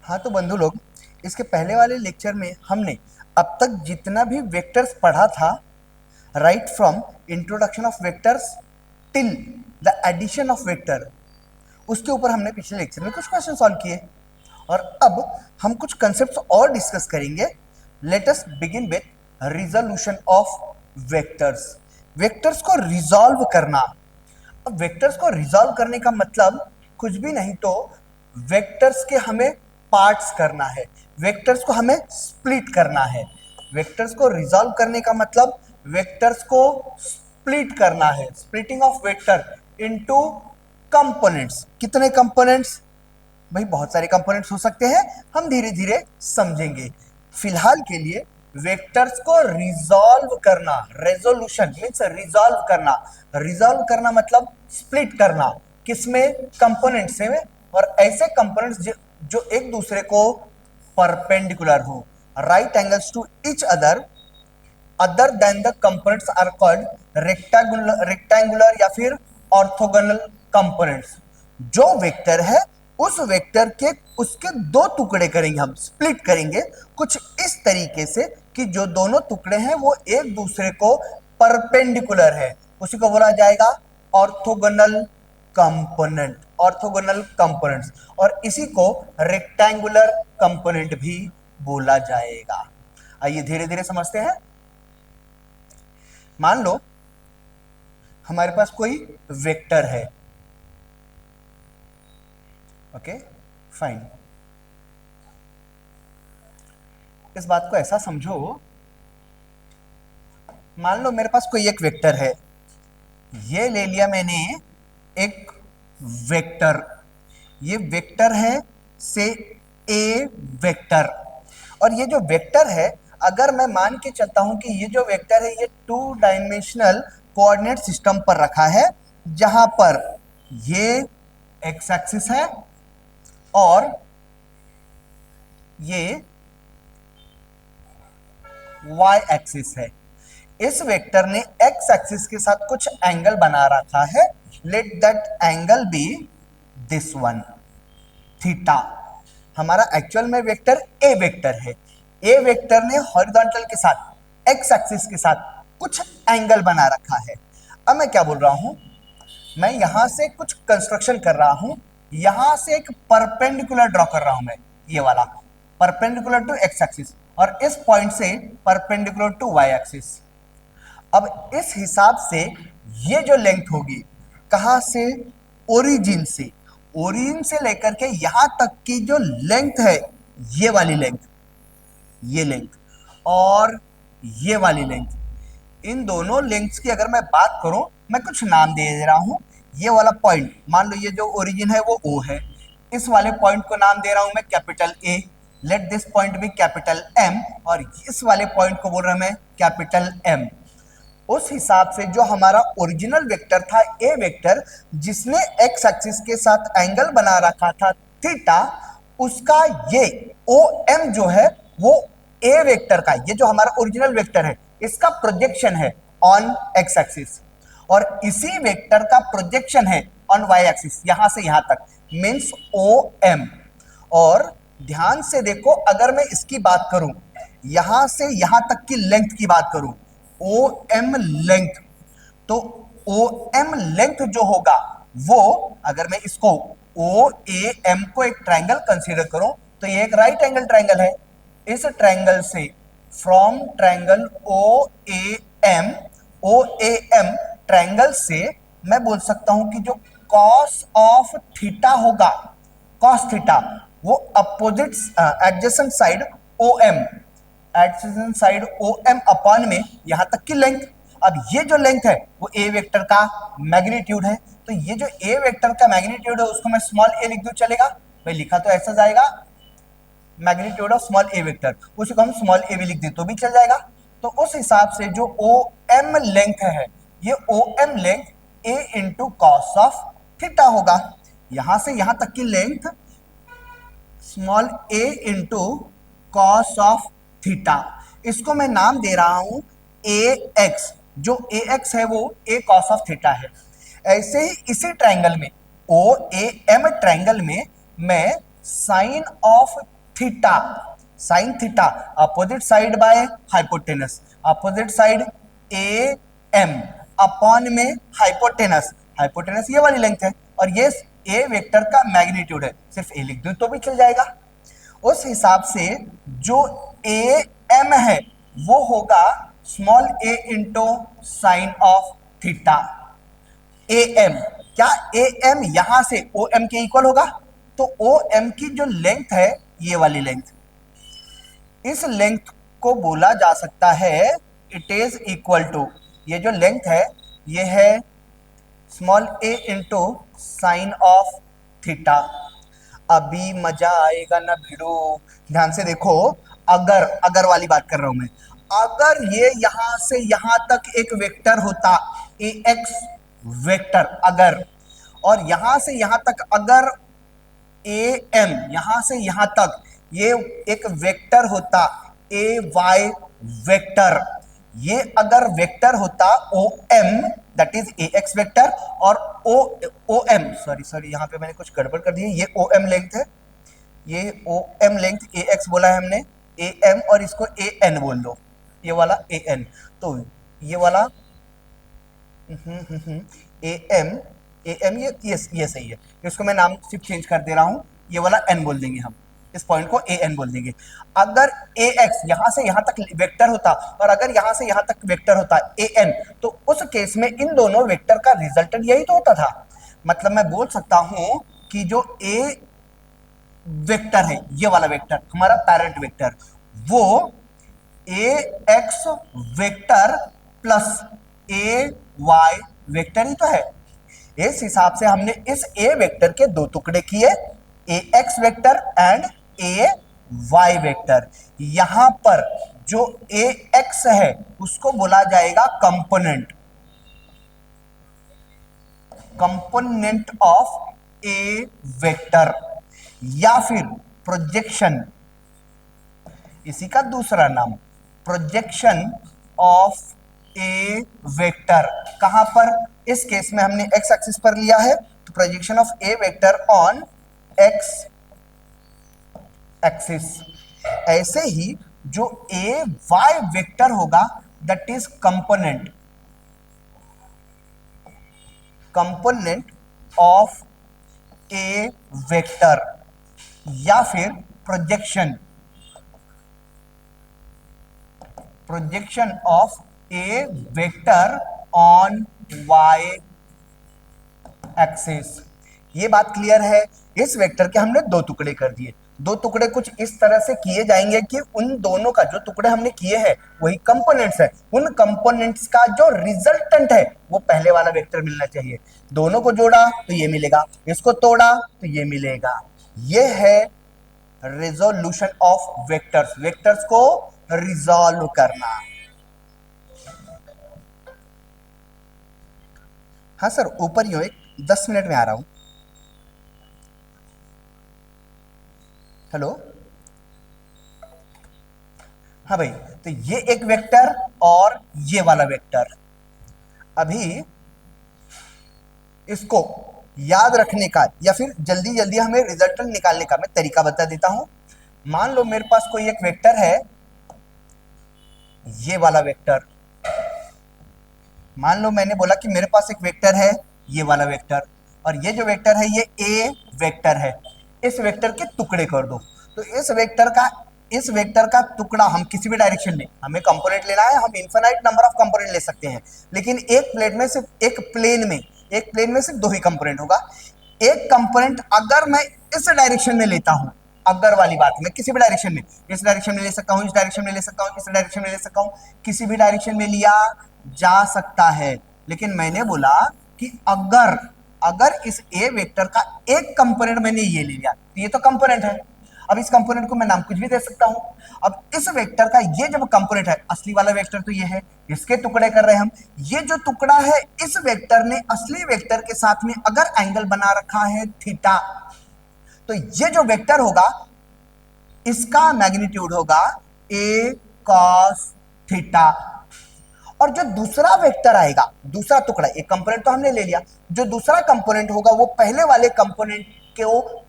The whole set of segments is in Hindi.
हाँ तो बंधु लोग, इसके पहले वाले लेक्चर में हमने अब तक जितना भी वेक्टर्स पढ़ा था, right from introduction of vectors till the addition of vector, उसके ऊपर हमने पिछले लेक्चर में कुछ क्वेश्चन सॉल्व किए। और अब हम कुछ कंसेप्ट्स और डिस्कस करेंगे। Let us begin with resolution of vectors. Vectors को रिजॉल्व करना। अब वेक्टर्स को रिजॉल्व करने का मतलब कुछ भी नहीं, तो वेक्टर्स के हमें पार्ट्स करना है, वेक्टर्स को हमें स्प्लिट करना है। वेक्टर्स को रिजॉल्व करने का मतलब वेक्टर्स को स्प्लिट करना है, splitting of vector into components. कितने कंपोनेंट्स? भाई बहुत सारे कंपोनेंट्स हो सकते हैं, हम धीरे धीरे समझेंगे। फिलहाल के लिए वेक्टर्स को रिजॉल्व करना, रेजोल्यूशन मींस रिजॉल्व करना। रिजॉल्व करना मतलब स्प्लिट करना, किसमें? कंपोनेंट से में, और ऐसे कंपोनेंट्स जो एक दूसरे को परपेंडिकुलर हो, right angles to each other then the components are called rectangular या फिर ऑर्थोगोनल कंपोनेंट्स। जो वेक्टर है उस वेक्टर के उसके दो टुकड़े करेंगे, हम स्प्लिट करेंगे कुछ इस तरीके से कि जो दोनों टुकड़े हैं वो एक दूसरे को परपेंडिकुलर है, उसी को बोला जाएगा ऑर्थोगोनल कंपोनेंट, ऑर्थोगोनल कंपोनेंट्स। और इसी को रेक्टेंगुलर कंपोनेंट भी बोला जाएगा। आइए धीरे धीरे समझते हैं। मान लो हमारे पास कोई वेक्टर है, ओके फाइन। इस बात को ऐसा समझो, मान लो मेरे पास कोई एक वेक्टर है, ये ले लिया मैंने एक वेक्टर, ये वेक्टर है से ए वेक्टर। और ये जो वेक्टर है, अगर मैं मान के चलता हूं कि ये जो वेक्टर है ये 2 डायमेंशनल कोऑर्डिनेट सिस्टम पर रखा है, जहां पर ये एक्स एक्सिस है और ये y एक्सिस है। इस वेक्टर ने x एक्सिस के साथ कुछ एंगल बना रखा है, let that angle be this one, theta. हमारा एक्चुअल में वेक्टर ए वेक्टर है, ए वेक्टर ने हॉरिजॉन्टल के साथ x एक्सिस के साथ कुछ एंगल बना रखा है। अब मैं क्या बोल रहा हूं, मैं यहां से कुछ कंस्ट्रक्शन कर रहा हूं, यहां से एक परपेंडिकुलर ड्रॉ कर रहा हूं मैं, ये वाला परपेंडिकुलर टू एक्स एक्सिस, और इस पॉइंट से परपेंडिकुलर टू वाई एक्सिस। अब इस हिसाब से ये जो लेंथ होगी, कहां से? ओरिजिन से, ओरिजिन से लेकर के यहां तक की जो लेंथ है, ये वाली लेंथ, ये लेंथ और ये वाली लेंथ, इन दोनों लेंथ्स की अगर मैं बात करूं, मैं कुछ नाम दे रहा हूं। ये वाला पॉइंट, मान लो ये जो ओरिजिन है वो O है, इस वाले पॉइंट को नाम दे रहा हूं मैं capital A, let this point be capital M, और इस वाले पॉइंट को बोल रहा हूं मैं कैपिटल M। उस हिसाब से जो हमारा ओरिजिनल वेक्टर था ए वेक्टर, जिसने एक्स एक्सिस के साथ एंगल बना रखा था थीटा, उसका ये OM जो है वो ए वेक्टर का, ये जो हमारा ओरिजिनल वेक्टर है इसका प्रोजेक्शन है ऑन एक्स एक्सिस, और इसी वेक्टर का प्रोजेक्शन है ऑन वाई एक्सिस, यहां से यहां तक, मींस OM। और ध्यान से देखो, अगर मैं इसकी बात करूं, यहां से यहां तक की लेंथ की बात करूं, OM लेंथ, तो OM लेंथ जो होगा वो, अगर मैं इसको OAM को एक ट्रायंगल कंसीडर करूं, तो ये एक राइट एंगल ट्रायंगल है। इस ट्रायंगल से, फ्रॉम ट्रायंगल OAM ट्रायंगल से मैं बोल सकता हूं कि जो कॉस ऑफ थीटा होगा, कॉस थीटा, वो opposite adjacent side OM, adjacent side OM upon में यहां तक की लेंथ। अब ये जो लेंथ है वो ए वेक्टर का मैग्नीट्यूड है, तो ये जो ए वेक्टर का मैग्नीट्यूड है उसको मैं स्मॉल a लिख दूं, चलेगा? भाई लिखा तो ऐसा जाएगा, magnitude of small A vector, उसी को हम स्मॉल ए भी लिख दें तो भी चल जाएगा। तो उस हिसाब से जो OM लेंथ है, ये OM length a into cos of theta होगा। यहां से यहां तक की length small a into cos of theta, इसको मैं नाम दे रहा हूं AX। जो AX है वो a कॉस ऑफ थीटा है। ऐसे ही इसी ट्रायंगल में, OAM ट्रायंगल में, मैं sine of theta, sine theta opposite side by hypotenuse, opposite side A M upon में हाइपोटेनस, हाइपोटेनस ये वाली लेंथ है और ये ए वेक्टर का मैग्नीट्यूड है, सिर्फ ए लिख दूं तो भी चल जाएगा। उस हिसाब से जो ए एम है वो होगा small A into sine of theta. A M, क्या ए एम यहां से ओ एम के इक्वल होगा? तो ओ एम की जो लेंथ है ये वाली लेंथ, इस लेंथ को बोला जा सकता है इट इज इक्वल टू, ये जो लेंथ है ये है small A into sine of theta. अभी मजा आएगा ना भिड़ो, ध्यान से देखो, अगर अगर वाली बात कर रहा हूं मैं, अगर ये यहां से यहां तक एक वेक्टर होता ए एक्स वेक्टर अगर, और यहां से यहां तक अगर ए एम यहां से यहां तक ये एक वेक्टर होता ए वाई वेक्टर, ये अगर वेक्टर होता O M that is A X vector और ओ एम सॉरी यहां पे मैंने कुछ गड़बड़ कर दी है, ये ओ एम लेंथ है, ये ओ एम लेंथ ए एक्स बोला है हमने, ए एम और इसको ए एन बोल दो, ये वाला ए एन, तो ये वाला ए एम ये सही है, इसको मैं नाम सिर्फ चेंज कर दे रहा हूं, ये वाला एन बोल देंगे हम, इस पॉइंट को ए एन बोल देंगे। अगर ए एक्स यहां से यहां तक वेक्टर होता और अगर यहां से यहां तक वेक्टर होता ए एन, तो उस केस में इन दोनों वेक्टर का रिजल्टेंट यही तो होता था। मतलब मैं बोल सकता हूं कि जो ए वेक्टर है, ये वाला वेक्टर हमारा पैरेंट वेक्टर, वो A X vector plus A Y vector ही तो है। इस हिसाब से हमने इस ए वेक्टर के दो टुकड़े किए, A X vector and A Y vector. यहां पर जो ए एक्स है उसको बोला जाएगा component, component of A vector या फिर प्रोजेक्शन, इसी का दूसरा नाम प्रोजेक्शन ऑफ ए वेक्टर। कहां पर? इस केस में हमने एक्स एक्सिस पर लिया है, तो projection of A vector on X axis. ऐसे ही जो ए वाई वेक्टर होगा that is component, component of A vector या फिर projection, projection of A vector on Y axis. ये बात क्लियर है। इस वेक्टर के हमने दो टुकड़े कर दिए, दो टुकड़े कुछ इस तरह से किए जाएंगे कि उन दोनों का जो टुकड़े हमने किए हैं वही कंपोनेंट्स है, उन कंपोनेंट्स का जो रिजल्टेंट है वो पहले वाला वेक्टर मिलना चाहिए। दोनों को जोड़ा तो ये मिलेगा, इसको तोड़ा तो ये मिलेगा। ये है रिजोल्यूशन ऑफ वेक्टर्स, वेक्टर्स को रिजॉल्व करना। हाँ सर, ऊपर ही हो, एक 10 मिनट में आ रहा हूं। हेलो, हाँ भाई, तो ये एक वेक्टर और ये वाला वेक्टर, अभी इसको याद रखने का या फिर जल्दी जल्दी हमें रिजल्टेंट निकालने का मैं तरीका बता देता हूं। मान लो मेरे पास कोई एक वेक्टर है, ये वाला वेक्टर, मान लो मैंने बोला कि मेरे पास एक वेक्टर है ये वाला वेक्टर, और ये जो वेक्टर है ये ए वेक्टर है। इस वेक्टर के टुकड़े कर दो, तो इस वेक्टर का टुकड़ा हम किसी भी डायरेक्शन में, हमें कंपोनेंट लेना है, हम इनफाइनाइट नंबर ऑफ कंपोनेंट ले सकते हैं, लेकिन एक प्लेन में सिर्फ दो ही कंपोनेंट होगा। एक कंपोनेंट अगर मैं इस डायरेक्शन में लेता हूं, अगर वाली बात है, मैं किसी भी डायरेक्शन में, इस डायरेक्शन में ले सकता हूं, इस डायरेक्शन में ले सकता हूं, इस डायरेक्शन में ले सकता हूं, किसी भी डायरेक्शन में लिया जा सकता है। लेकिन मैंने बोला कि अगर इस ए वेक्टर का एक कंपोनेंट मैंने ये ले लिया, तो ये तो कंपोनेंट है, अब इस कंपोनेंट को मैं नाम कुछ भी दे सकता हूं। अब इस वेक्टर का ये जब कंपोनेंट है, असली वाला वेक्टर तो ये है, इसके टुकड़े कर रहे हैं हम, ये जो टुकड़ा है इस वेक्टर ने असली वेक्टर के साथ में अगर एंगल बना रखा है थीटा, तो ये जो वेक्टर होगा इसका मैग्नीट्यूड होगा ए कॉस थीटा। और जो दूसरा वेक्टर आएगा, दूसरा टुकड़ा, एक कंपोनेंट तो हमने ले लिया, जो दूसरा कंपोनेंट होगा वो पहले वाले कंपोनेंट के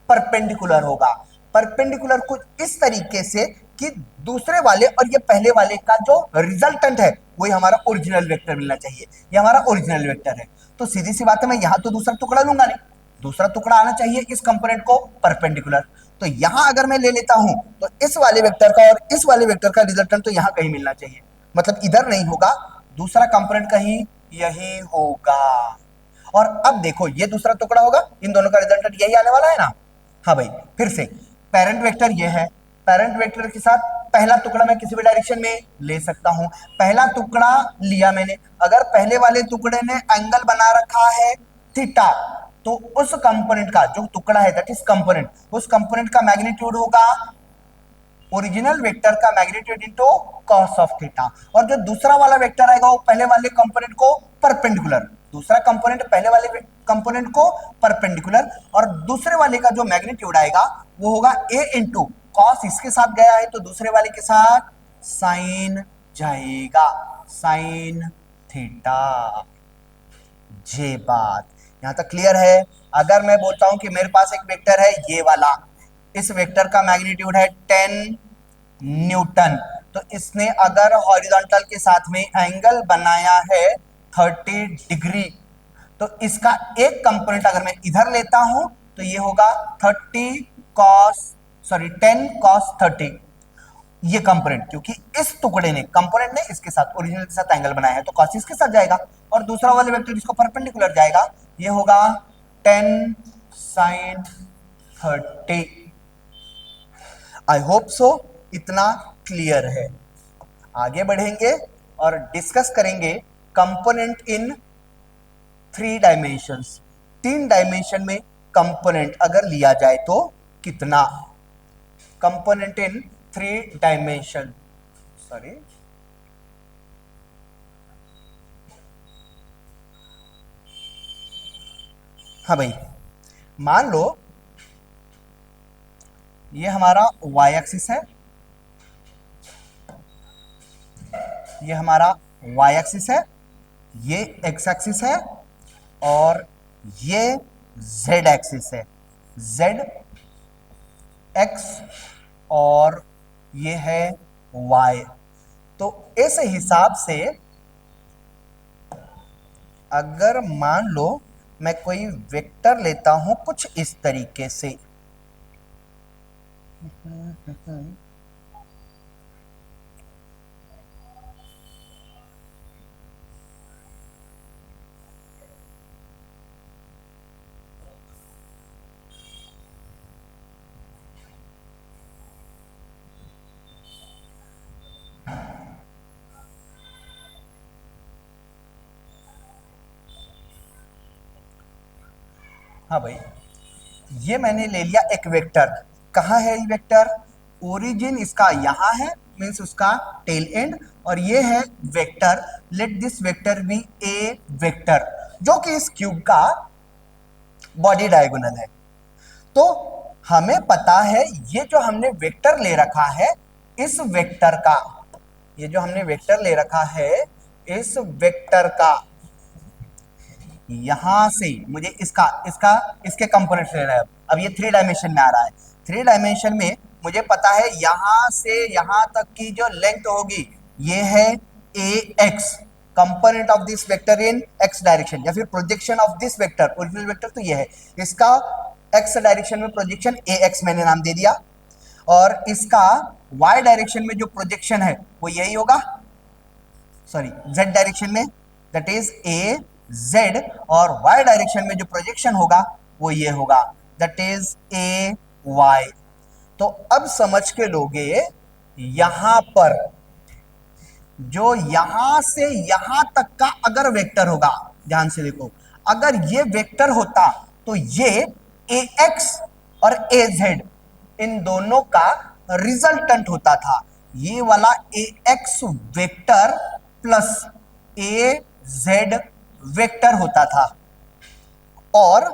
परपेंडिकुलर होगा। परपेंडिकुलर कुछ इस तरीके से कि दूसरे वाले और ये पहले वाले का जो रिजल्टेंट है वही हमारा ओरिजिनल वेक्टर मिलना चाहिए, ये हमारा ओरिजिनल वेक्टर है। तो सीधी सी बात है, मैं यहां तो दूसरा टुकड़ा लूंगा नहीं, दूसरा टुकड़ा आना चाहिए इस कंपोनेंट को परपेंडिकुलर। तो यहां अगर मैं ले लेता हूं तो इस वाले वेक्टर का और इस वाले वेक्टर का रिजल्टेंट तो यहां कहीं मिलना चाहिए, मतलब इधर नहीं होगा, दूसरा कंपोनेंट कहीं यही होगा। और अब देखो ये दूसरा टुकड़ा होगा, इन दोनों का रिजल्टेंट यही आने वाला है ना। हाँ भाई, फिर से पेरेंट वेक्टर ये है, पेरेंट वेक्टर के साथ पहला टुकड़ा मैं किसी भी डायरेक्शन में ले सकता हूं। पहला टुकड़ा लिया मैंने, अगर पहले वाले टुकड़े ने एंगल बना रखा है थीटा, तो उस कंपोनेंट का जो टुकड़ा है दैट इज कंपोनेंट, उस कंपोनेंट का मैग्नीट्यूड होगा ओरिजिनल वेक्टर का magnitude into cos of theta. और जो दूसरा वाला वेक्टर आएगा वो पहले वाले कंपोनेंट को परपेंडिकुलर, दूसरा कंपोनेंट पहले वाले कंपोनेंट को परपेंडिकुलर, और दूसरे वाले का जो मैग्नीट्यूड आएगा वो होगा a इंटू कॉस, इसके साथ गया है तो दूसरे वाले के साथ साइन जाएगा, साइन थीटा। ये बात यहां तक क्लियर है। अगर मैं बोलता हूं कि मेरे पास एक वेक्टर है ये वाला, इस वेक्टर का मैग्नीट्यूड है 10 न्यूटन, तो इसने अगर हॉरिजॉन्टल के साथ में एंगल बनाया है 30 डिग्री, तो इसका एक कंपोनेंट अगर मैं इधर लेता हूं तो ये होगा 10 cos 30, ये कंपोनेंट, क्योंकि इस टुकड़े ने कंपोनेंट ने इसके साथ ओरिजिनल के साथ एंगल बनाया है तो cos इसके साथ जाएगा, और दूसरा वाले वेक्टर जिसको परपेंडिकुलर जाएगा ये होगा 10 sin 30। आई होप सो इतना क्लियर है। आगे बढ़ेंगे और डिस्कस करेंगे कंपोनेंट इन 3 डायमेंशंस। 3 डायमेंशन में कंपोनेंट अगर लिया जाए तो कितना, कंपोनेंट इन 3 डायमेंशन, सॉरी हाँ भाई, मान लो ये हमारा y एक्सिस है, ये हमारा y एक्सिस है, ये x एक्सिस है, और ये z एक्सिस है, z x, और ये है y। तो इस हिसाब से अगर मान लो मैं कोई वेक्टर लेता हूं कुछ इस तरीके से, हाँ भाई, ये मैंने ले लिया एक वेक्टर, कहाँ है ये वेक्टर, ओरिजिन इसका यहाँ है, मीन्स उसका टेल एंड, और ये है vector, let this vector be A vector, जो कि इस क्यूब का बॉडी डायगोनल है। तो हमें पता है ये जो हमने वेक्टर ले रखा है, इस वेक्टर का, ये जो हमने वेक्टर ले रखा है इस वेक्टर का, यहां से मुझे इसके कंपोनेंट्स लेना है। अब ये 3 डायमेंशन में आ रहा है, 3 डायमेंशन में मुझे पता है यहां से यहां तक की जो लेंथ होगी ये है ax, component of this vector in x direction, या फिर projection of this vector, original vector तो ये है, इसका x डायरेक्शन में प्रोजेक्शन ax मैंने नाम दे दिया, और इसका y डायरेक्शन में जो प्रोजेक्शन है वो यही होगा, सॉरी z डायरेक्शन में दैट इज a z, और y डायरेक्शन में जो प्रोजेक्शन होगा वो ये होगा दैट इज a y। तो अब समझ के लोगे यहां पर जो यहां से यहां तक का अगर वेक्टर होगा, ध्यान से देखो, अगर ये वेक्टर होता तो ये ax और az इन दोनों का रिजल्टेंट होता था, ये वाला ax vector plus az vector होता था, और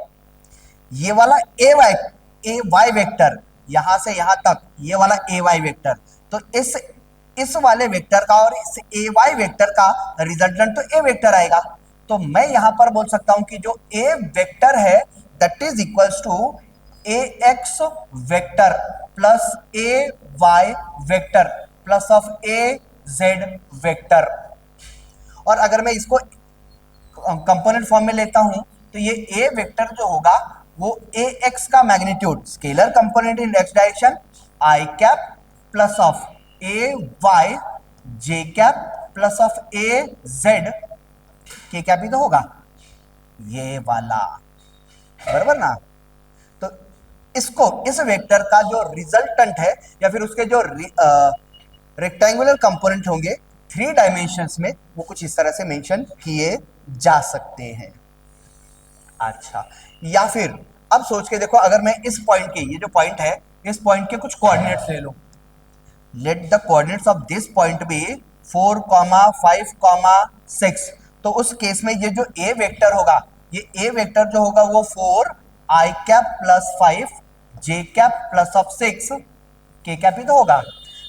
ये वाला ay वेक्टर यहां से यहां तक, ये वाला ay वेक्टर, तो इस वाले वेक्टर का और इस ay वेक्टर का रिजल्टेंट तो a वेक्टर आएगा। तो मैं यहां पर बोल सकता हूं कि जो a वेक्टर है that is equals to ax vector plus A Y vector plus of A Z vector. और अगर मैं इसको कंपोनेंट फॉर्म में लेता हूं तो ये ए वेक्टर जो होगा वो ए एक्स का magnitude scalar component in X direction I cap plus of A Y J cap plus of A Z K cap ही तो होगा ये वाला, बराबर ना। तो इसको इस वेक्टर का जो रिजल्टेंट है या फिर उसके जो रेक्टेंगुलर कंपोनेंट होंगे 3 डायमेंशंस में वो कुछ इस तरह से मेंशन किए जा सकते हैं। अच्छा, या फिर अब सोच के देखो, अगर मैं इस पॉइंट के, ये जो पॉइंट है इस पॉइंट के कुछ कोऑर्डिनेट्स ले लो, let the coordinates of this point be 4, 5, 6, तो उस केस में ये जो ए वेक्टर होगा, ये ए वेक्टर जो होगा वो 4 I cap plus 5 J cap plus of 6 K cap ही तो होगा।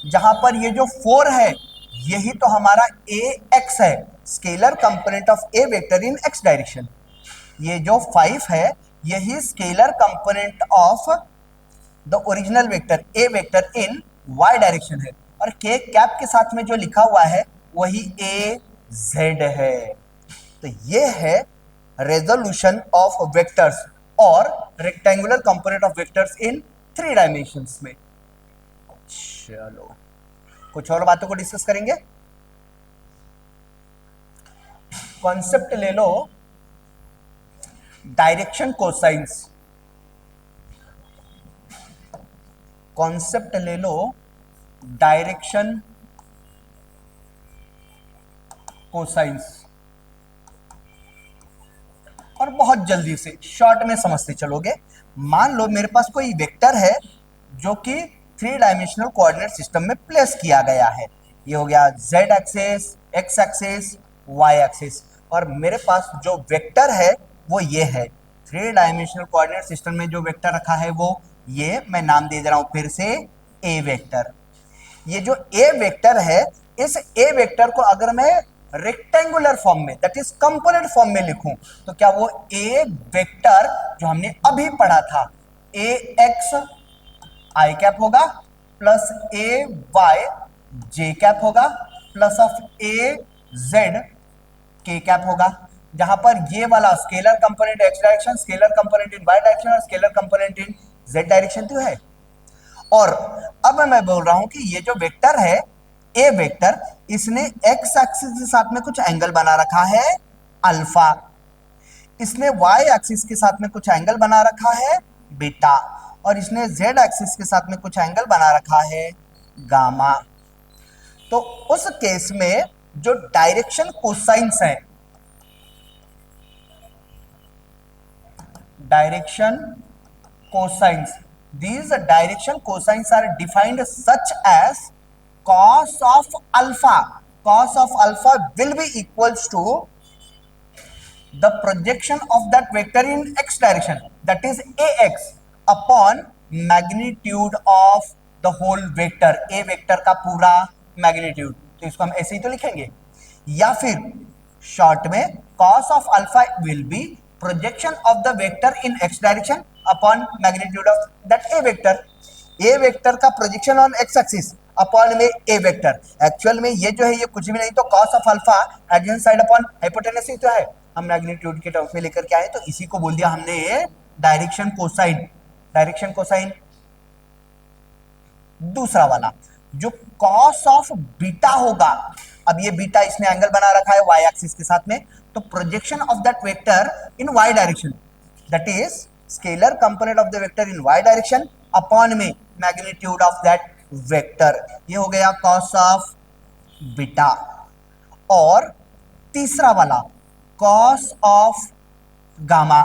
जहां पर ये जो 4 है यही तो हमारा ए एक्स है, scalar component of A vector in X direction. ये जो 5 है यही scalar component of the original vector A vector in Y direction है, और के कैप के साथ में जो लिखा हुआ है वही ए जेड है। तो ये है रेजोल्यूशन ऑफ वेक्टर्स और rectangular component of vectors in 3 dimensions में। चलो कुछ और बातों को डिस्कस करेंगे। कॉन्सेप्ट ले लो डायरेक्शन कोसाइंस, कॉन्सेप्ट ले लो डायरेक्शन कोसाइंस, और बहुत जल्दी से शॉर्ट में समझते चलोगे। मान लो मेरे पास कोई वेक्टर है जो कि 3 डायमेंशनल कोऑर्डिनेट सिस्टम में प्लेस किया गया है। ये हो गया z axis, x axis, y axis, और मेरे पास जो वेक्टर है वो ये है। 3 डायमेंशनल कोऑर्डिनेट सिस्टम में जो वेक्टर रखा है वो ये, मैं नाम दे रहा हूं फिर से, a वेक्टर। ये जो a वेक्टर है, इस a वेक्टर को अगर मैं रेक्टेंगुलर फॉर्म में, दैट इज कंपोनेंट फॉर्म में लिखूं तो क्या वो a वेक्टर जो हमने अभी पढ़ा था a x आई कैप होगा plus A Y J cap होगा plus of A Z K cap होगा। जहां पर ये वाला scalar component X direction, scalar component in Y direction और scalar component in Z direction तो है। और अब मैं बोल रहा हूं कि ये जो वेक्टर है ए वेक्टर, इसने एक्स एक्सिस के साथ में कुछ एंगल बना रखा है अल्फा, इसने वाई एक्सिस के साथ में कुछ एंगल बना रखा है बीटा, और इसने जेड एक्सिस के साथ में कुछ एंगल बना रखा है गामा। तो उस केस में जो डायरेक्शन कोसाइंस है, direction cosines, these direction cosines are defined such as cos of alpha, cos of alpha will be equals to the projection of that vector in x direction, that is ax upon magnitude of the whole vector, a vector का पूरा मैग्नीट्यूड। तो इसको हम ऐसे ही तो लिखेंगे, या फिर शॉर्ट में cos of alpha will be projection of the vector in x direction upon magnitude of that a vector, a vector का projection on x axis upon में a वेक्टर। एक्चुअल में ये जो है ये कुछ भी नहीं तो cos of alpha adjacent side upon hypotenuse ही तो है, हम मैग्नीट्यूड के टर्म्स में लेकर के आए तो इसी को बोल दिया हमने ये डायरेक्शन कोसाइन। डायरेक्शन कोसाइन दूसरा वाला जो cos ऑफ बीटा होगा, अब ये बीटा इसने एंगल बना रखा है y एक्सिस के साथ में, तो projection of that vector in y direction, that is scalar component of the vector in y direction upon में मैग्नीट्यूड ऑफ दैट वेक्टर, ये हो गया cos ऑफ बीटा। और तीसरा वाला cos of gamma,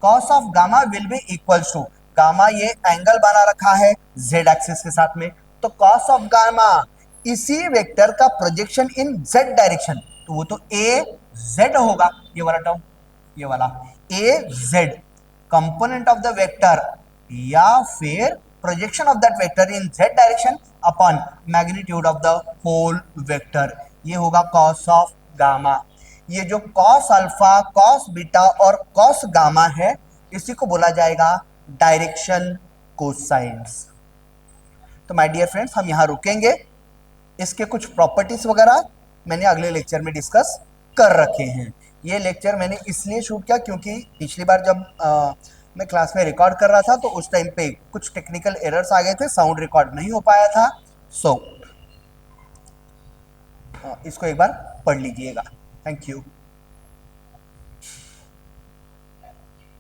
cos of gamma will be equals to, gamma ये एंगल बना रखा है z एक्सिस के साथ में, तो cos ऑफ गामा इसी वेक्टर का प्रोजेक्शन इन z डायरेक्शन, तो वो तो a z होगा, ये वाला टर्म, ये वाला a z component of the vector या फिर projection of that vector in z direction upon magnitude of the whole vector, ये होगा cos ऑफ गामा। ये जो cos अल्फा, cos बीटा और cos गामा है, इसी को बोला जाएगा डायरेक्शन कोसाइंस। तो माय डियर फ्रेंड्स हम यहाँ रुकेंगे, इसके कुछ प्रॉपर्टीज वगैरह मैंने अगले लेक्चर में डिस्कस कर रखे हैं। ये लेक्चर मैंने इसलिए शूट किया क्योंकि पिछली बार जब मैं क्लास में रिकॉर्ड कर रहा था तो उस टाइम पे कुछ टेक्निकल एरर्स आ गए थे, साउंड रिकॉर्ड नहीं हो पाया था। सो इसको एक बार पढ़ लीजिएगा। Thank you.